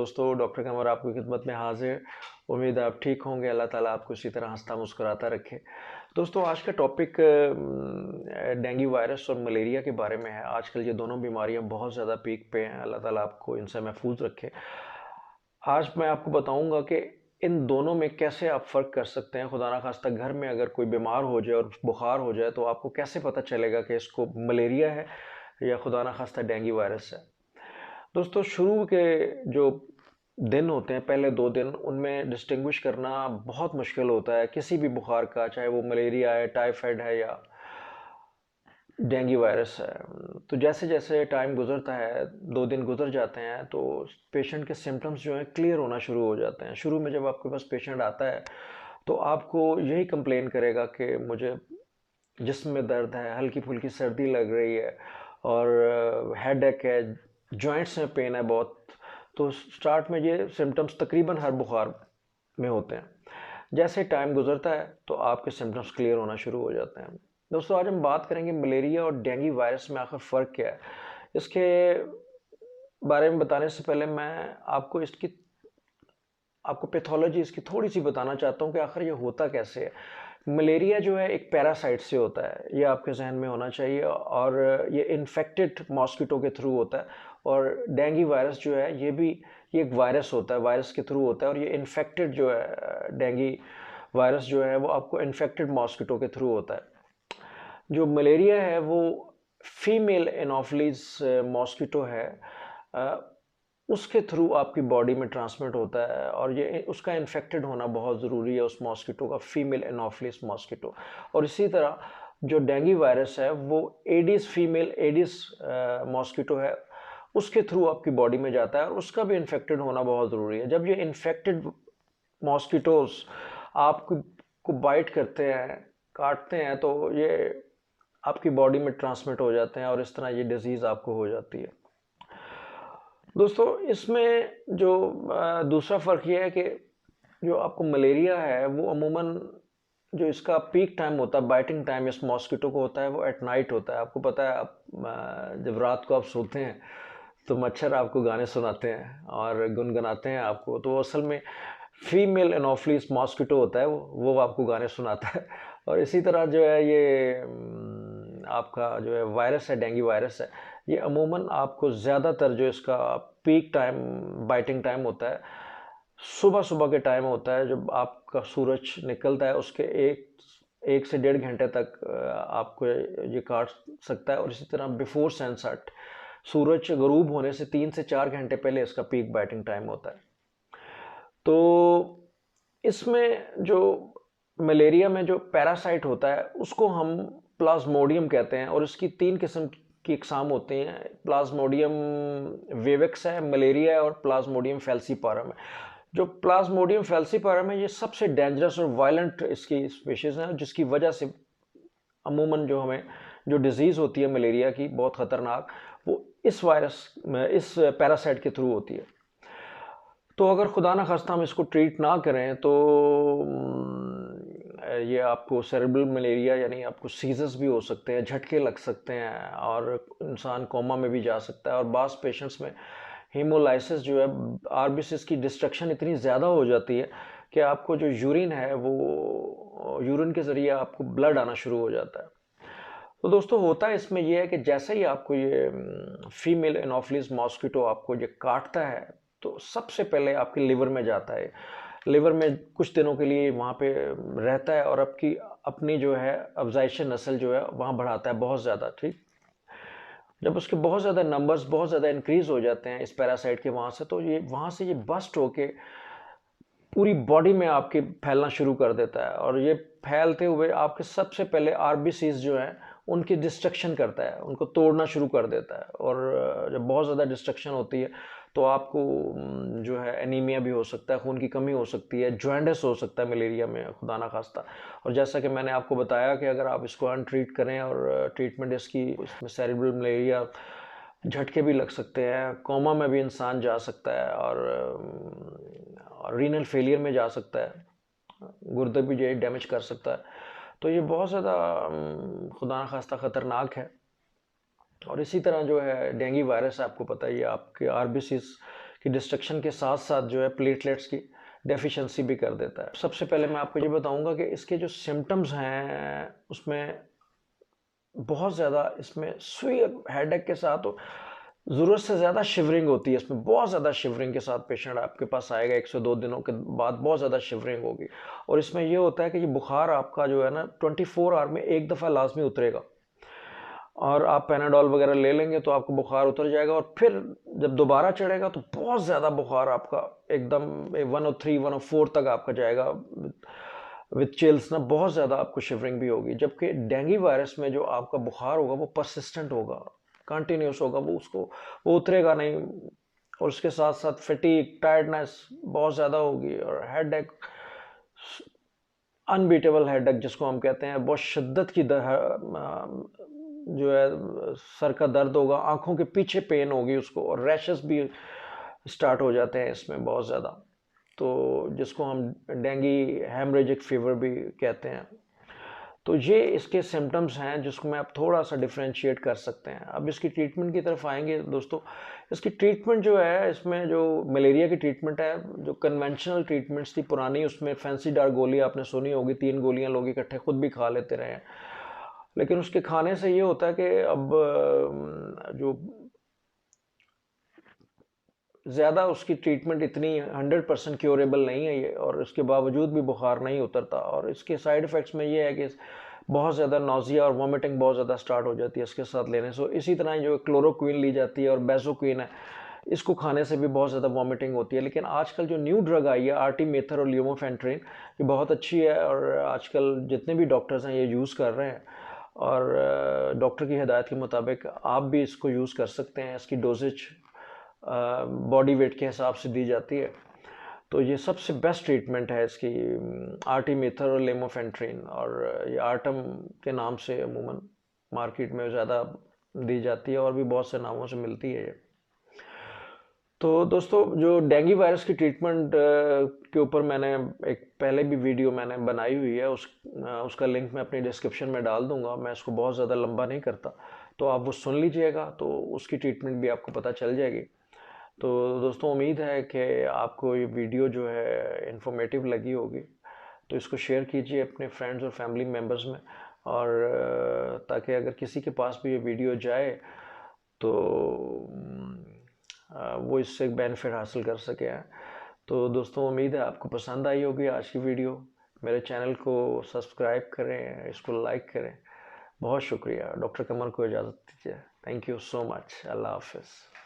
दोस्तों, डॉक्टर कमर आपकी खिदमत में हाजिर। उम्मीद है आप ठीक होंगे। अल्लाह ताला आपको इसी तरह हंसता मुस्कुराता रखे। दोस्तों, आज का टॉपिक डेंगू वायरस और मलेरिया के बारे में है। आजकल ये दोनों बीमारियां बहुत ज़्यादा पीक पे हैं। अल्लाह ताला आपको इनसे महफूज रखे। आज मैं आपको बताऊंगा कि इन दोनों में कैसे आप फ़र्क कर सकते हैं। खुदा ना खास्ता घर में अगर कोई बीमार हो जाए और बुखार हो जाए तो आपको कैसे पता चलेगा कि इसको मलेरिया है या खुदा ना खास्ता डेंगू वायरस है। दोस्तों, शुरू के जो दिन होते हैं, पहले 2 दिन, उनमें डिस्टिंग्विश करना बहुत मुश्किल होता है किसी भी बुखार का, चाहे वो मलेरिया है, टाइफाइड है या डेंगू वायरस है। तो जैसे जैसे टाइम गुजरता है, 2 दिन गुजर जाते हैं, तो पेशेंट के सिम्टम्स जो हैं क्लियर होना शुरू हो जाते हैं। शुरू में जब आपके पास पेशेंट आता है तो आपको यही कंप्लेन करेगा कि मुझे जिस्म में दर्द है, हल्की फुल्की सर्दी लग रही है और हेडेक है, जॉइंट्स में पेन है बहुत। तो स्टार्ट में ये सिम्टम्स तकरीबन हर बुखार में होते हैं। जैसे टाइम गुजरता है तो आपके सिम्टम्स क्लियर होना शुरू हो जाते हैं। दोस्तों, आज हम बात करेंगे मलेरिया और डेंगू वायरस में आखिर फ़र्क क्या है। इसके बारे में बताने से पहले मैं आपको पैथोलॉजी इसकी थोड़ी सी बताना चाहता हूँ कि आखिर ये होता कैसे है। मलेरिया जो है एक पैरासाइट से होता है, ये आपके जहन में होना चाहिए, और ये इन्फेक्टेड मॉस्किटो के थ्रू होता है। और डेंगू वायरस जो है ये एक वायरस होता है, वायरस के थ्रू होता है। और ये इन्फेक्टेड जो है डेंगू वायरस जो है वो आपको इन्फेक्टेड मॉस्किटो के थ्रू होता है। जो मलेरिया है वो फीमेल एनोफिलीज मॉस्किटो है, उसके थ्रू आपकी बॉडी में ट्रांसमिट होता है। और ये उसका इन्फेक्टेड होना बहुत ज़रूरी है, उस मॉस्किटो का, फीमेल एनोफिलिस मॉस्किटो। और इसी तरह जो डेंगू वायरस है वो एडिस, फीमेल एडिस मॉस्किटो है, उसके थ्रू आपकी बॉडी में जाता है और उसका भी इन्फेक्टेड होना बहुत ज़रूरी है। जब ये इन्फेक्टेड मॉस्किटोज आपको बाइट करते हैं, काटते हैं, तो ये आपकी बॉडी में ट्रांसमिट हो जाते हैं और इस तरह ये डिजीज़ आपको हो जाती है। दोस्तों, इसमें जो दूसरा फ़र्क ये है कि जो आपको मलेरिया है वो अमूमन जो इसका पीक टाइम होता है, बाइटिंग टाइम इस मॉस्किटो को होता है, वो एट नाइट होता है। आपको पता है, आप जब रात को आप सोते हैं तो मच्छर आपको गाने सुनाते हैं और गुनगुनाते हैं आपको। तो असल में फीमेल एनोफिलिस मॉस्किटो होता है, वो आपको गाने सुनाता है। और इसी तरह जो है ये आपका जो है वायरस है, डेंगू वायरस है, ये अमूमन आपको ज़्यादातर जो इसका पीक टाइम, बाइटिंग टाइम होता है, सुबह सुबह के टाइम होता है, जब आपका सूरज निकलता है उसके एक से 1.5 घंटे तक आपको ये काट सकता है। और इसी तरह बिफोर सनसेट, सूरज गरूब होने से 3 से 4 घंटे पहले इसका पीक बाइटिंग टाइम होता है। तो इसमें जो मलेरिया में जो पैरासाइट होता है उसको हम प्लाज्मोडियम कहते हैं, और इसकी 3 किस्म की इकसाम होती हैं। प्लाज्मोडियम विवेक्स है, मलेरिया है, और प्लाज्मोडियम फैल्सीपारम है। जो प्लाज्मोडियम फैल्सीपारम है ये सबसे डेंजरस और वायलेंट इसकी स्पीशीज है, जिसकी वजह से अमूमन जो हमें जो डिजीज़ होती है मलेरिया की, बहुत ख़तरनाक, वो इस वायरस में, इस पैरासाइट के थ्रू होती है। तो अगर खुदा ना खास्ता हम इसको ट्रीट ना करें तो ये आपको सेरेब्रल मलेरिया, यानी आपको सीजर्स भी हो सकते हैं, झटके लग सकते हैं, और इंसान कोमा में भी जा सकता है। और बास पेशेंट्स में हीमोलाइसिस जो है, आरबीसीज की डिस्ट्रक्शन इतनी ज़्यादा हो जाती है कि आपको जो यूरिन है वो यूरिन के ज़रिए आपको ब्लड आना शुरू हो जाता है। तो दोस्तों, होता है इसमें यह है कि जैसे ही आपको ये फीमेल एनोफिलिस मॉस्किटो आपको ये काटता है तो सबसे पहले आपके लिवर में जाता है। लिवर में कुछ दिनों के लिए वहाँ पे रहता है और आपकी अपनी जो है अफजाइश नस्ल जो है वहाँ बढ़ाता है बहुत ज़्यादा। ठीक, जब उसके बहुत ज़्यादा नंबर्स बहुत ज़्यादा इंक्रीज़ हो जाते हैं इस पैरासाइट के वहाँ से, तो ये वहाँ से ये बस्ट होके पूरी बॉडी में आपके फैलना शुरू कर देता है। और ये फैलते हुए आपके सबसे पहले आरबीसीज जो हैं उनकी डिस्ट्रक्शन करता है, उनको तोड़ना शुरू कर देता है। और जब बहुत ज़्यादा डिस्ट्रक्शन होती है तो आपको जो है एनीमिया भी हो सकता है, खून की कमी हो सकती है, जॉन्डिस हो सकता है मलेरिया में, खुदा ना खास्ता। और जैसा कि मैंने आपको बताया कि अगर आप इसको अनट्रीट करें और ट्रीटमेंट इसमें सेरेब्रल मलेरिया, झटके भी लग सकते हैं, कोमा में भी इंसान जा सकता है, और रीनल फेलियर में जा सकता है, गुर्दे भी जो डैमेज कर सकता है। तो ये बहुत ज़्यादा खुदा न खास्ता ख़तरनाक है। और इसी तरह जो है डेंगू वायरस, आपको पता ही है, आपके आरबीसीज की डिस्ट्रक्शन के साथ साथ जो है प्लेटलेट्स की डेफिशिएंसी भी कर देता है। सबसे पहले मैं आपको ये बताऊंगा कि इसके जो सिम्टम्स हैं उसमें बहुत ज़्यादा इसमें सुई हेडेक के साथ ज़रूरत से ज़्यादा शिवरिंग होती है। इसमें बहुत ज़्यादा शिवरिंग के साथ पेशेंट आपके पास आएगा, 1 से 2 दिनों के बाद बहुत ज़्यादा शिवरिंग होगी। और इसमें ये होता है कि ये बुखार आपका जो है ना 24 आवर में एक दफ़ा लाजमी उतरेगा, और आप पैनाडोल वगैरह ले लेंगे तो आपको बुखार उतर जाएगा, और फिर जब दोबारा चढ़ेगा तो बहुत ज़्यादा बुखार आपका एकदम 103 104 तक आपका जाएगा विथ चिल्स ना, बहुत ज़्यादा आपको शिवरिंग भी होगी। जबकि डेंगू वायरस में जो आपका बुखार होगा वो परसिस्टेंट होगा, कंटिन्यूस होगा, वो उतरेगा नहीं। और उसके साथ साथ फटीग, टायर्डनेस बहुत ज़्यादा होगी, और हेडेक, अनबीटेबल हेडेक जिसको हम कहते हैं, बहुत शिद्दत की जो है सर का दर्द होगा, आंखों के पीछे पेन होगी उसको, और रैशेस भी स्टार्ट हो जाते हैं इसमें बहुत ज़्यादा, तो जिसको हम डेंगू हेमरेजिक फीवर भी कहते हैं। तो ये इसके सिम्टम्स हैं जिसको मैं आप थोड़ा सा डिफ्रेंशिएट कर सकते हैं। अब इसकी ट्रीटमेंट की तरफ आएंगे दोस्तों। इसकी ट्रीटमेंट जो है, इसमें जो मलेरिया की ट्रीटमेंट है, जो कन्वेंशनल ट्रीटमेंट्स थी पुरानी, उसमें फैंसी डार गोली आपने सुनी होगी, 3 गोलियां लोग इकट्ठे खुद भी खा लेते रहे हैं। लेकिन उसके खाने से ये होता है कि अब जो ज़्यादा उसकी ट्रीटमेंट इतनी 100% क्योरेबल नहीं है ये, और इसके बावजूद भी बुखार नहीं उतरता। और इसके साइड इफ़ेक्ट्स में ये है कि बहुत ज़्यादा नौजिया और वॉमिटिंग बहुत ज़्यादा स्टार्ट हो जाती है इसके साथ लेने से। इसी तरह जो क्लोरोक्विन ली जाती है और बेजोक्विन है, इसको खाने से भी बहुत ज़्यादा वॉमिटिंग होती है। लेकिन आजकल जो न्यू ड्रग आई है आर्टीमेथर और ल्यूमोफेंट्रिन, ये बहुत अच्छी है, और आजकल जितने भी डॉक्टर्स हैं ये यूज़ कर रहे हैं, और डॉक्टर की हिदायत के मुताबिक आप भी इसको यूज़ कर सकते हैं। इसकी डोजेज बॉडी वेट के हिसाब से दी जाती है। तो ये सबसे बेस्ट ट्रीटमेंट है इसकी, आर्टीमेथर और लेमोफेंट्रिन, और ये आर्टम के नाम से अमूमन मार्केट में ज़्यादा दी जाती है, और भी बहुत से नामों से मिलती है ये। तो दोस्तों, जो डेंगू वायरस की ट्रीटमेंट के ऊपर मैंने एक पहले भी वीडियो मैंने बनाई हुई है, उसका लिंक मैं अपनी डिस्क्रिप्शन में डाल दूंगा। मैं इसको बहुत ज़्यादा लंबा नहीं करता, तो आप वो सुन लीजिएगा, तो उसकी ट्रीटमेंट भी आपको पता चल जाएगी। तो दोस्तों, उम्मीद है कि आपको ये वीडियो जो है इन्फॉर्मेटिव लगी होगी, तो इसको शेयर कीजिए अपने फ्रेंड्स और फैमिली मेम्बर्स में, और ताकि अगर किसी के पास भी ये वीडियो जाए तो वो इससे बेनिफिट हासिल कर सके हैं। तो दोस्तों, उम्मीद है आपको पसंद आई होगी आज की वीडियो। मेरे चैनल को सब्सक्राइब करें, इसको लाइक करें। बहुत शुक्रिया। डॉक्टर कमर को इजाज़त दीजिए। Thank you so much. अल्लाह हाफिज़।